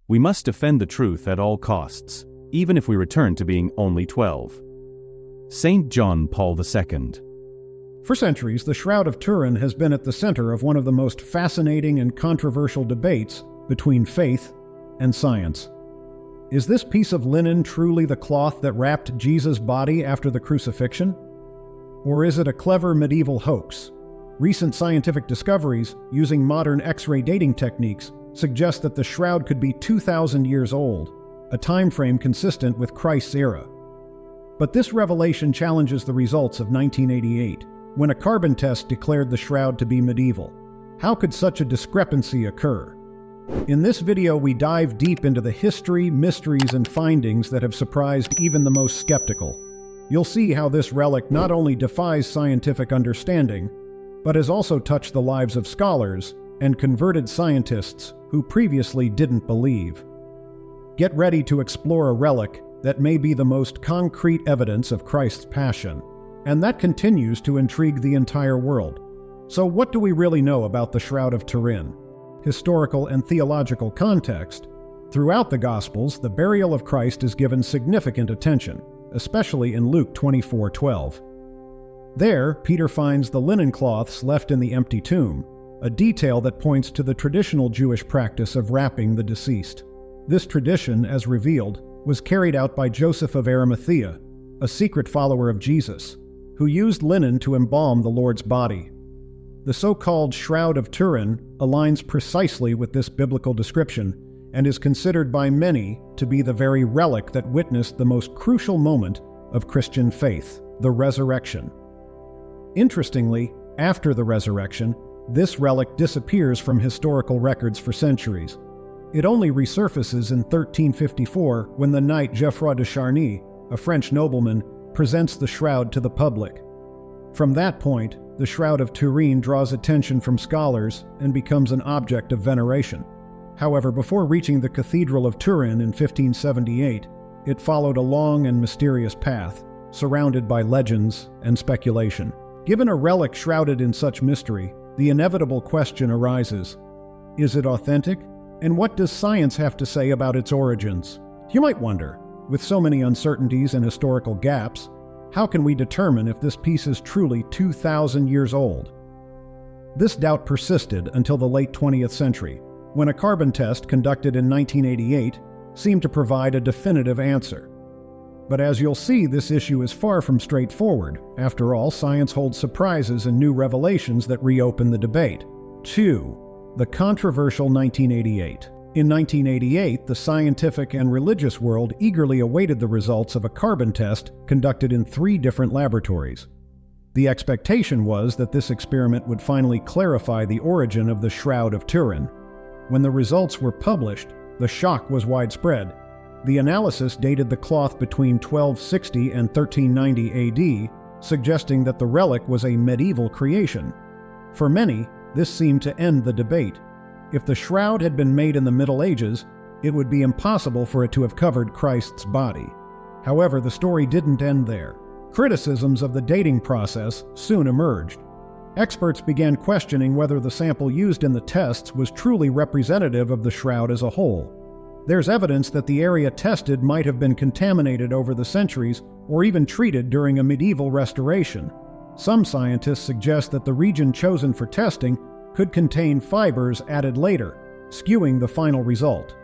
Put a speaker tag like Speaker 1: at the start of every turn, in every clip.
Speaker 1: We must defend the truth at all costs, even if we return to being only 12. Saint John Paul II.
Speaker 2: For centuries, the Shroud of Turin has been at the center of one of the most fascinating and controversial debates between faith and science. Is this piece of linen truly the cloth that wrapped Jesus' body after the crucifixion? Or is it a clever medieval hoax? Recent scientific discoveries using modern X-ray dating techniques suggest that the shroud could be 2,000 years old, a time frame consistent with Christ's era. But this revelation challenges the results of 1988, when a carbon test declared the shroud to be medieval. How could such a discrepancy occur? In this video, we dive deep into the history, mysteries, and findings that have surprised even the most skeptical. You'll see how this relic not only defies scientific understanding, but has also touched the lives of scholars and converted scientists who previously didn't believe. Get ready to explore a relic that may be the most concrete evidence of Christ's passion, and that continues to intrigue the entire world. So what do we really know about the Shroud of Turin? Historical and theological context. Throughout the Gospels, the burial of Christ is given significant attention, especially in Luke 24:12. There, Peter finds the linen cloths left in the empty tomb, a detail that points to the traditional Jewish practice of wrapping the deceased. This tradition, as revealed, was carried out by Joseph of Arimathea, a secret follower of Jesus, who used linen to embalm the Lord's body. The so-called Shroud of Turin aligns precisely with this biblical description and is considered by many to be the very relic that witnessed the most crucial moment of Christian faith, the resurrection. Interestingly, after the resurrection, this relic disappears from historical records for centuries. It only resurfaces in 1354 when the knight Geoffroy de Charny, a French nobleman, presents the shroud to the public. From that point, the Shroud of Turin draws attention from scholars and becomes an object of veneration. However, before reaching the Cathedral of Turin in 1578, it followed a long and mysterious path, surrounded by legends and speculation. Given a relic shrouded in such mystery, the inevitable question arises: is it authentic? And what does science have to say about its origins? You might wonder, with so many uncertainties and historical gaps, how can we determine if this piece is truly 2,000 years old? This doubt persisted until the late 20th century, when a carbon test conducted in 1988 seemed to provide a definitive answer. But as you'll see, this issue is far from straightforward. After all, science holds surprises and new revelations that reopen the debate. 2. The controversial 1988. In 1988, the scientific and religious world eagerly awaited the results of a carbon test conducted in 3 different laboratories. The expectation was that this experiment would finally clarify the origin of the Shroud of Turin. When the results were published, the shock was widespread. The analysis dated the cloth between 1260 and 1390 AD, suggesting that the relic was a medieval creation. For many, this seemed to end the debate. If the shroud had been made in the Middle Ages, it would be impossible for it to have covered Christ's body. However, the story didn't end there. Criticisms of the dating process soon emerged. Experts began questioning whether the sample used in the tests was truly representative of the shroud as a whole. There's evidence that the area tested might have been contaminated over the centuries or even treated during a medieval restoration. Some scientists suggest that the region chosen for testing could contain fibers added later, skewing the final result.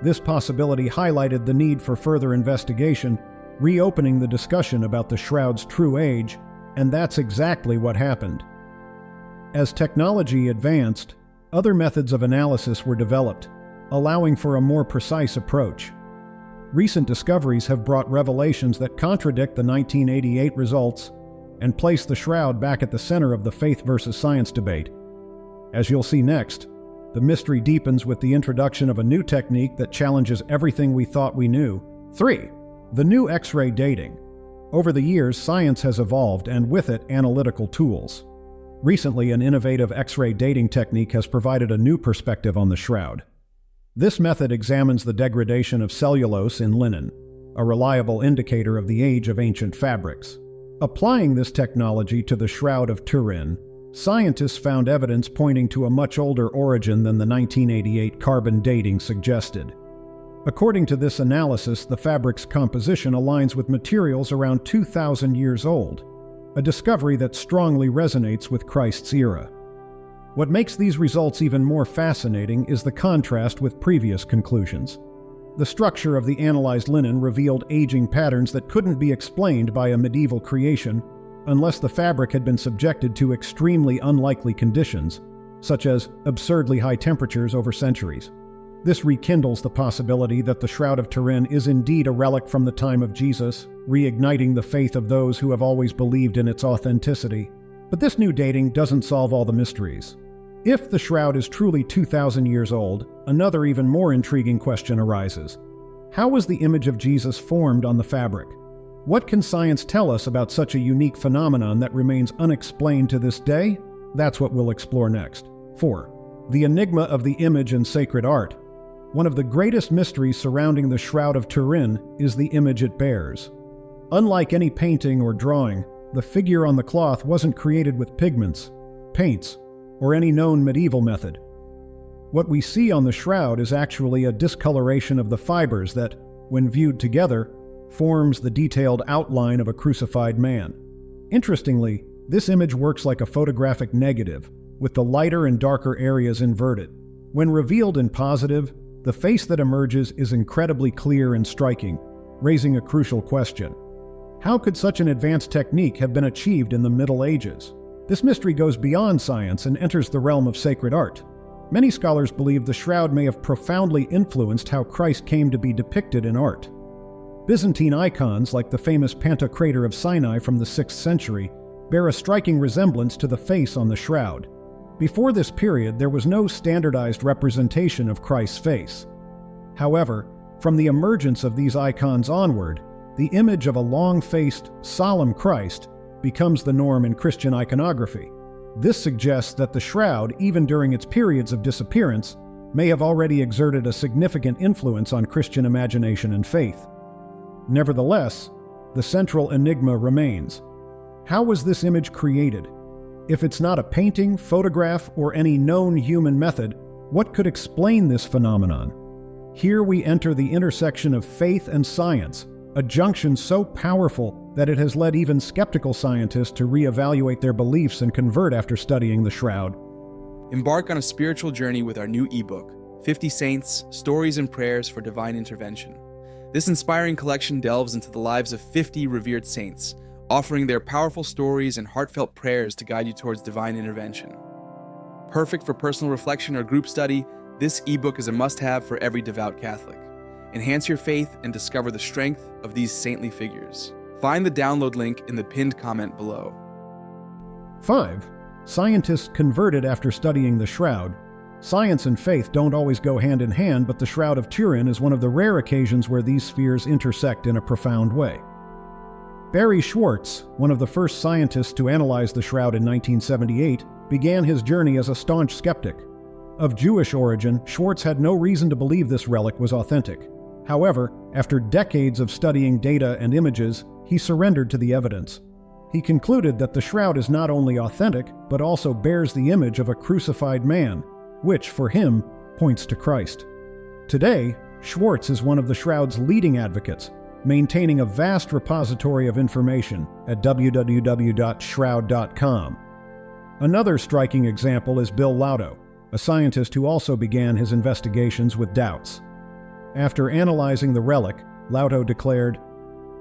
Speaker 2: This possibility highlighted the need for further investigation, reopening the discussion about the shroud's true age, and that's exactly what happened. As technology advanced, other methods of analysis were developed, allowing for a more precise approach. Recent discoveries have brought revelations that contradict the 1988 results and place the shroud back at the center of the faith versus science debate. As you'll see next, the mystery deepens with the introduction of a new technique that challenges everything we thought we knew. 3. The new X-ray dating. Over the years, science has evolved, and with it, analytical tools. Recently, an innovative X-ray dating technique has provided a new perspective on the shroud. This method examines the degradation of cellulose in linen, a reliable indicator of the age of ancient fabrics. Applying this technology to the Shroud of Turin, scientists found evidence pointing to a much older origin than the 1988 carbon dating suggested. According to this analysis, the fabric's composition aligns with materials around 2,000 years old, a discovery that strongly resonates with Christ's era. What makes these results even more fascinating is the contrast with previous conclusions. The structure of the analyzed linen revealed aging patterns that couldn't be explained by a medieval creation unless the fabric had been subjected to extremely unlikely conditions, such as absurdly high temperatures over centuries. This rekindles the possibility that the Shroud of Turin is indeed a relic from the time of Jesus, reigniting the faith of those who have always believed in its authenticity. But this new dating doesn't solve all the mysteries. If the shroud is truly 2,000 years old, another even more intriguing question arises. How was the image of Jesus formed on the fabric? What can science tell us about such a unique phenomenon that remains unexplained to this day? That's what we'll explore next. 4. The enigma of the image in sacred art. One of the greatest mysteries surrounding the Shroud of Turin is the image it bears. Unlike any painting or drawing, the figure on the cloth wasn't created with pigments, paints, or any known medieval method. What we see on the shroud is actually a discoloration of the fibers that, when viewed together, forms the detailed outline of a crucified man. Interestingly, this image works like a photographic negative, with the lighter and darker areas inverted. When revealed in positive, the face that emerges is incredibly clear and striking, raising a crucial question. How could such an advanced technique have been achieved in the Middle Ages? This mystery goes beyond science and enters the realm of sacred art. Many scholars believe the shroud may have profoundly influenced how Christ came to be depicted in art. Byzantine icons, like the famous Pantocrator of Sinai from the 6th century, bear a striking resemblance to the face on the shroud. Before this period, there was no standardized representation of Christ's face. However, from the emergence of these icons onward, the image of a long-faced, solemn Christ becomes the norm in Christian iconography. This suggests that the shroud, even during its periods of disappearance, may have already exerted a significant influence on Christian imagination and faith. Nevertheless, the central enigma remains. How was this image created? If it's not a painting, photograph, or any known human method, what could explain this phenomenon? Here we enter the intersection of faith and science, a junction so powerful that it has led even skeptical scientists to reevaluate their beliefs and convert after studying the shroud.
Speaker 3: Embark on a spiritual journey with our new ebook, 50 Saints, Stories and Prayers for Divine Intervention. This inspiring collection delves into the lives of 50 revered saints, offering their powerful stories and heartfelt prayers to guide you towards divine intervention. Perfect for personal reflection or group study, this ebook is a must-have for every devout Catholic. Enhance your faith and discover the strength of these saintly figures. Find the download link in the pinned comment below.
Speaker 2: 5. Scientists converted after studying the shroud. Science and faith don't always go hand in hand, but the Shroud of Turin is one of the rare occasions where these spheres intersect in a profound way. Barry Schwartz, one of the first scientists to analyze the shroud in 1978, began his journey as a staunch skeptic. Of Jewish origin, Schwartz had no reason to believe this relic was authentic. However, after decades of studying data and images, he surrendered to the evidence. He concluded that the shroud is not only authentic, but also bears the image of a crucified man, which, for him, points to Christ. Today, Schwartz is one of the shroud's leading advocates, maintaining a vast repository of information at www.shroud.com. Another striking example is Bill Laudo, a scientist who also began his investigations with doubts. After analyzing the relic, Laudo declared,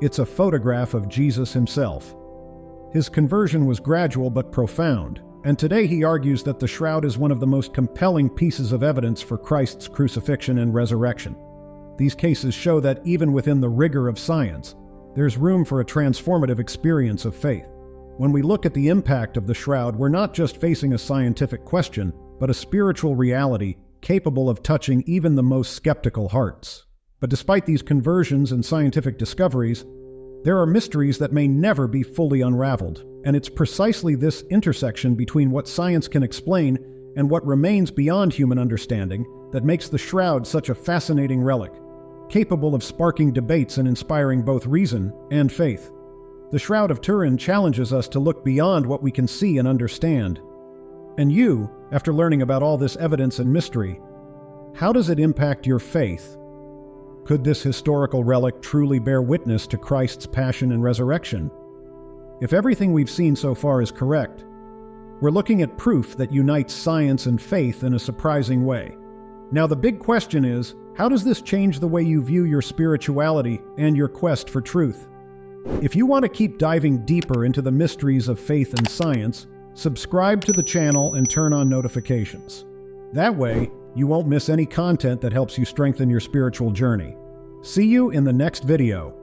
Speaker 2: "It's a photograph of Jesus himself." His conversion was gradual but profound, and today he argues that the shroud is one of the most compelling pieces of evidence for Christ's crucifixion and resurrection. These cases show that even within the rigor of science, there's room for a transformative experience of faith. When we look at the impact of the shroud, we're not just facing a scientific question, but a spiritual reality capable of touching even the most skeptical hearts. But despite these conversions and scientific discoveries, there are mysteries that may never be fully unraveled, and it's precisely this intersection between what science can explain and what remains beyond human understanding that makes the shroud such a fascinating relic, capable of sparking debates and inspiring both reason and faith. The Shroud of Turin challenges us to look beyond what we can see and understand. And you, after learning about all this evidence and mystery, how does it impact your faith? Could this historical relic truly bear witness to Christ's passion and resurrection? If everything we've seen so far is correct, we're looking at proof that unites science and faith in a surprising way. Now the big question is, how does this change the way you view your spirituality and your quest for truth? If you want to keep diving deeper into the mysteries of faith and science, subscribe to the channel and turn on notifications. That way, you won't miss any content that helps you strengthen your spiritual journey. See you in the next video.